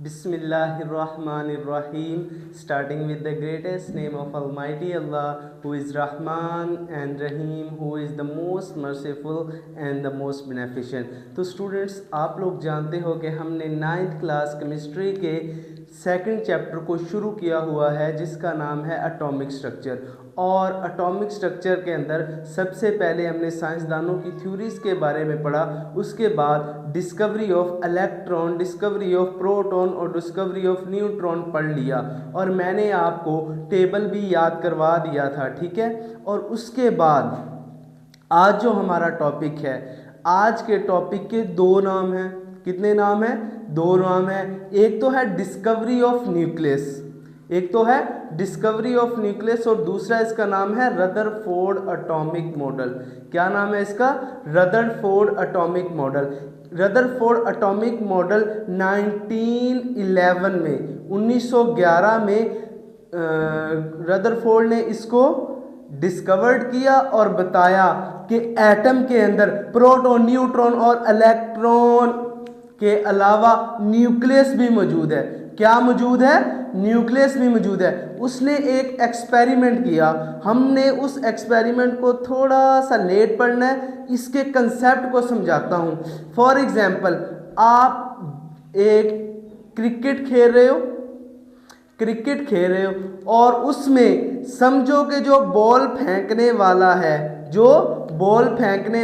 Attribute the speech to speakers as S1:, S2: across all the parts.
S1: Bismillahirrahmanirrahim, starting with the greatest name of Almighty Allah, who is Rahman and Rahim, who is the most merciful and the most beneficent. तो students, आप लोग जानते हो कि हमने 9th class chemistry के second chapter को शुरू किया हुआ है जिसका नाम है एटॉमिक स्ट्रक्चर। और एटॉमिक स्ट्रक्चर के अंदर सबसे पहले हमने साइंसदानों की थ्योरीज़ के बारे में पढ़ा, उसके बाद discovery of electron, discovery of proton और डिस्कवरी ऑफ न्यूट्रॉन पढ़ लिया और मैंने आपको टेबल भी याद करवा दिया था, ठीक है। और उसके बाद आज जो हमारा टॉपिक है, आज के टॉपिक के दो नाम हैं। कितने नाम हैं? दो नाम हैं। एक तो है डिस्कवरी ऑफ न्यूक्लियस, एक तो है डिस्कवरी ऑफ न्यूक्लियस और दूसरा इसका नाम है रदरफोर्ड एटॉमिक मॉडल। क्या नाम है इसका? Rutherford atomic model. Rutherford atomic model 1911 में 1911 में रदरफोर्ड ने इसको डिस्कवर्ड किया और बताया कि एटम के अंदर प्रोटॉन, न्यूट्रॉन और इलेक्ट्रॉन के अलावा न्यूक्लियस भी मौजूद है। क्या मौजूद है? न्यूक्लियस भी मौजूद है। उसने एक एक्सपेरिमेंट किया, हमने उस एक्सपेरिमेंट को थोड़ा सा लेट पढ़ना है, इसके कंसेप्ट को समझाता हूँ। फॉर एग्जांपल, आप एक क्रिकेट खेल रहे हो और उसमें समझो कि जो बॉल फेंकने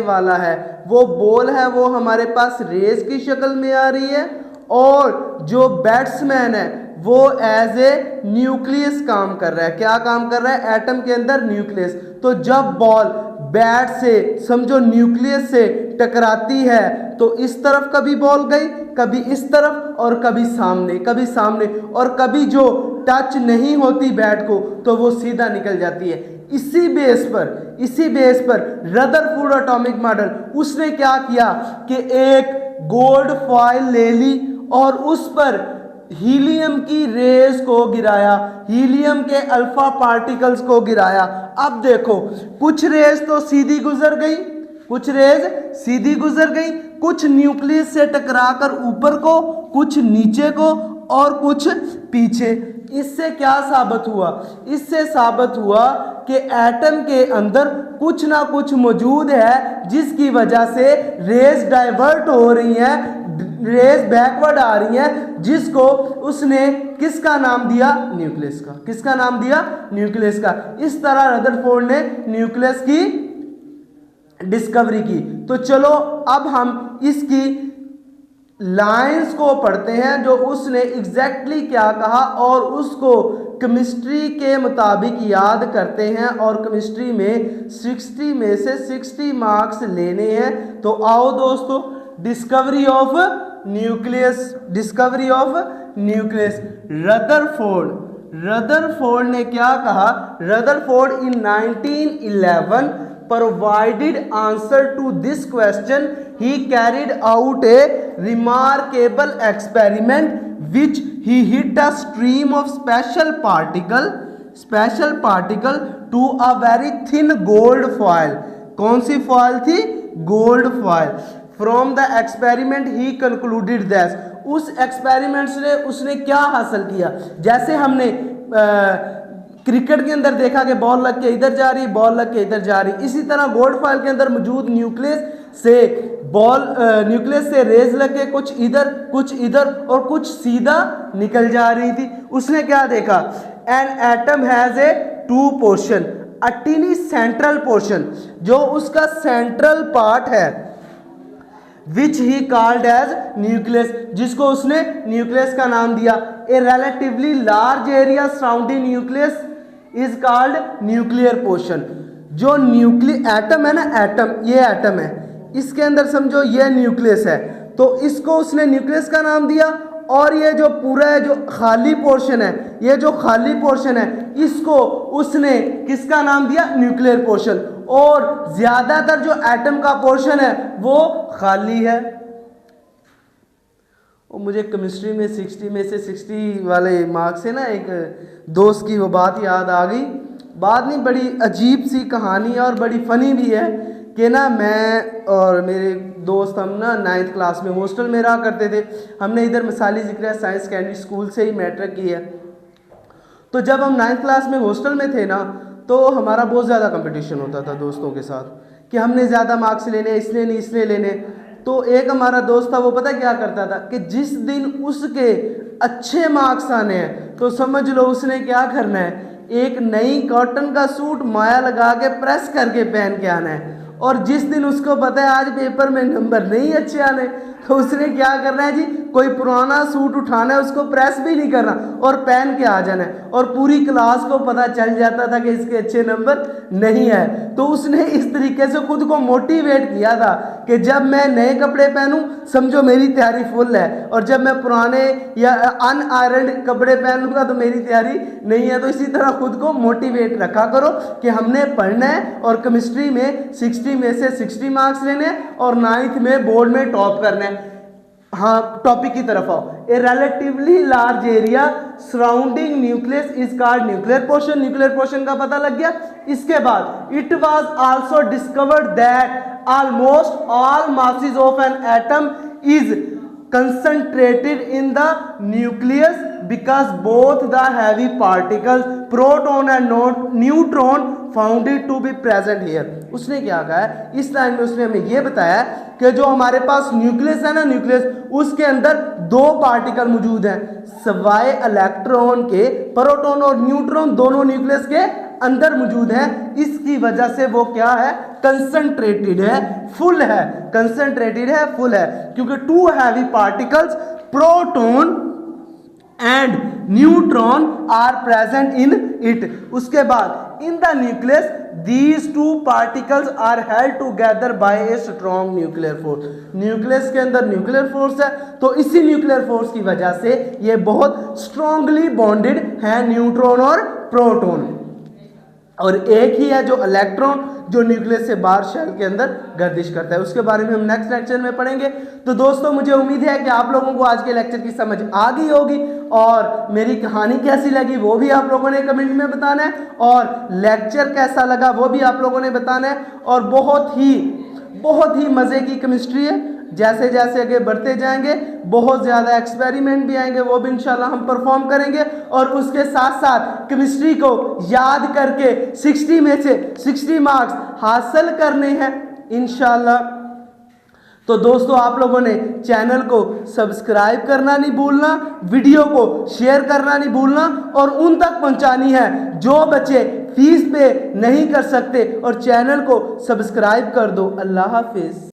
S1: वाला है, वो बॉल है वो हमारे पास रेस की शक्ल में आ रही है और जो बैट्समैन है वो एज ए न्यूक्लियस काम कर रहा है। क्या काम कर रहा है? एटम के अंदर न्यूक्लियस। तो जब बॉल बैट से समझो न्यूक्लियस से टकराती है तो इस तरफ कभी बॉल गई, कभी इस तरफ और कभी सामने और कभी जो टच नहीं होती बैट को तो वो सीधा निकल जाती है। इसी बेस पर रदरफोर्ड एटॉमिक मॉडल उसने क्या किया कि एक गोल्ड फॉइल ले ली और उस पर हीलियम की रेज को गिराया, हीलियम के अल्फा पार्टिकल्स को गिराया। अब देखो, कुछ रेज तो सीधी गुजर गई, कुछ न्यूक्लियस से टकराकर ऊपर को, कुछ नीचे को और कुछ पीछे। इससे क्या साबित हुआ? इससे साबित हुआ कि एटम के अंदर कुछ ना कुछ मौजूद है जिसकी वजह से रेज डाइवर्ट हो रही हैं, रेज बैकवर्ड आ रही हैं, जिसको उसने किसका नाम दिया? न्यूक्लियस का। किसका नाम दिया? न्यूक्लियस का। इस तरह रदरफोर्ड ने न्यूक्लियस की डिस्कवरी की। तो चलो अब हम इसकी लाइंस को पढ़ते हैं जो उसने एग्जैक्टली क्या कहा और उसको केमिस्ट्री के मुताबिक याद करते हैं और केमिस्ट्री में 60 में से 60 मार्क्स लेने हैं। तो आओ दोस्तों, डिस्कवरी ऑफ न्यूक्लियस। रदरफोर्ड ने क्या कहा? Rutherford in 1911 provided answer to this question. He carried out a remarkable experiment which he hit a stream of special particle to a very thin gold foil. कौन सी foil थी? Gold foil. From the experiment he concluded that, उस experiment से उसने क्या हासिल किया? जैसे हमने क्रिकेट के अंदर देखा कि बॉल लग के इधर जा रही, बॉल लग के इधर जा रही, इसी तरह गोल्ड फॉइल के अंदर मौजूद न्यूक्लियस से रेज लग के कुछ इधर और कुछ सीधा निकल जा रही थी। उसने क्या देखा? An atom has a to portion, a टिनी central portion, जो उसका सेंट्रल पार्ट है, विच ही कॉल्ड एज न्यूक्लियस, जिसको उसने न्यूक्लियस का नाम दिया। ए relatively large area surrounding nucleus is called nuclear portion. जो एटम है ना, ये एटम है, इसके अंदर समझो ये न्यूक्लियस है, तो इसको उसने न्यूक्लियस का नाम दिया। और ये जो पूरा है, जो खाली पोर्शन है, इसको उसने किसका नाम दिया? Nuclear portion. और ज्यादातर जो एटम का पोर्शन है वो खाली है। और मुझे केमिस्ट्री में 60 में से 60 वाले मार्क्स से ना एक दोस्त की वो बात याद आ गई। बात नहीं, बड़ी अजीब सी कहानी है और बड़ी फनी भी है कि ना मैं और मेरे दोस्त हम ना 9th क्लास में हॉस्टल में रहा करते थे। हमने इधर मिसाली ज़िक्र साइंस सेकेंडरी स्कूल से ही मैट्रिक की है। तो जब हम 9th क्लास में हॉस्टल में थे ना, तो हमारा बहुत ज़्यादा कंपटीशन होता था दोस्तों के साथ कि हमने ज़्यादा मार्क्स लेने, इसने नहीं इसने लेने। तो एक हमारा दोस्त था, वो पता क्या करता था कि जिस दिन उसके अच्छे मार्क्स आने हैं तो समझ लो उसने क्या करना है, एक नई कॉटन का सूट माया लगा के प्रेस करके पहन के आना है। और जिस दिन उसको पता है आज पेपर में नंबर नहीं अच्छे आने, तो उसने क्या करना है जी, कोई पुराना सूट उठाना है, उसको प्रेस भी नहीं करना और पहन के आ जाना है। और पूरी क्लास को पता चल जाता था कि इसके अच्छे नंबर नहीं है। तो उसने इस तरीके से खुद को मोटिवेट किया था कि जब मैं नए कपड़े पहनूं समझो मेरी तैयारी फुल है, और जब मैं पुराने या अनआयरन्ड कपड़े पहन लूँगा तो मेरी तैयारी नहीं है। तो इसी तरह खुद को मोटिवेट रखा करो कि हमने पढ़ना है और केमिस्ट्री में 60 में से 60 मार्क्स लेने हैं और 9th में बोर्ड में टॉप करना है। हाँ, टॉपिक की तरफ आओ। ए relatively large area surrounding nucleus is called nuclear portion. Nuclear portion का पता लग गया। इसके बाद it was also discovered that almost all masses of an atom is concentrated in the nucleus because both the heavy particles proton and neutron found it to be present here। उसने क्या कहा है इस लाइन में, उसने हमें ये बताया कि जो हमारे पास न्यूक्लियस है ना, न्यूक्लियस उसके अंदर दो पार्टिकल मौजूद हैं सवाए इलेक्ट्रॉन के। प्रोटॉन और न्यूट्रॉन दोनों न्यूक्लियस के अंदर मौजूद है। इसकी वजह से वो क्या है, कंसंट्रेटेड है, फुल है, कंसंट्रेटेड है, फुल है, क्योंकि two heavy particles proton and neutron are present in it. उसके बाद in the nucleus these two particles are held together by a strong nuclear force. Nucleus के अंदर न्यूक्लियर फोर्स है, तो इसी न्यूक्लियर फोर्स की वजह से ये बहुत स्ट्रांगली बॉन्डेड है, न्यूट्रॉन और प्रोटॉन। और एक ही है जो इलेक्ट्रॉन जो न्यूक्लियस से बाहर शेल के अंदर गर्दिश करता है। उसके बारे में हम नेक्स्ट लेक्चर में पढ़ेंगे। तो दोस्तों मुझे उम्मीद है कि आप लोगों को आज के लेक्चर की समझ आ गई होगी, और मेरी कहानी कैसी लगी वो भी आप लोगों ने कमेंट में बताना है, और लेक्चर कैसा लगा वो भी आप लोगों ने बताना है। और बहुत ही मज़े की केमिस्ट्री है। जैसे जैसे आगे बढ़ते जाएंगे बहुत ज़्यादा एक्सपेरिमेंट भी आएंगे, वो भी इंशाल्लाह हम परफॉर्म करेंगे। और उसके साथ साथ केमिस्ट्री को याद करके 60 में से 60 मार्क्स हासिल करने हैं इंशाल्लाह। तो दोस्तों आप लोगों ने चैनल को सब्सक्राइब करना नहीं भूलना, वीडियो को शेयर करना नहीं भूलना, और उन तक पहुंचानी है जो बच्चे फीस पे नहीं कर सकते, और चैनल को सब्सक्राइब कर दो। अल्लाह हाफिज़।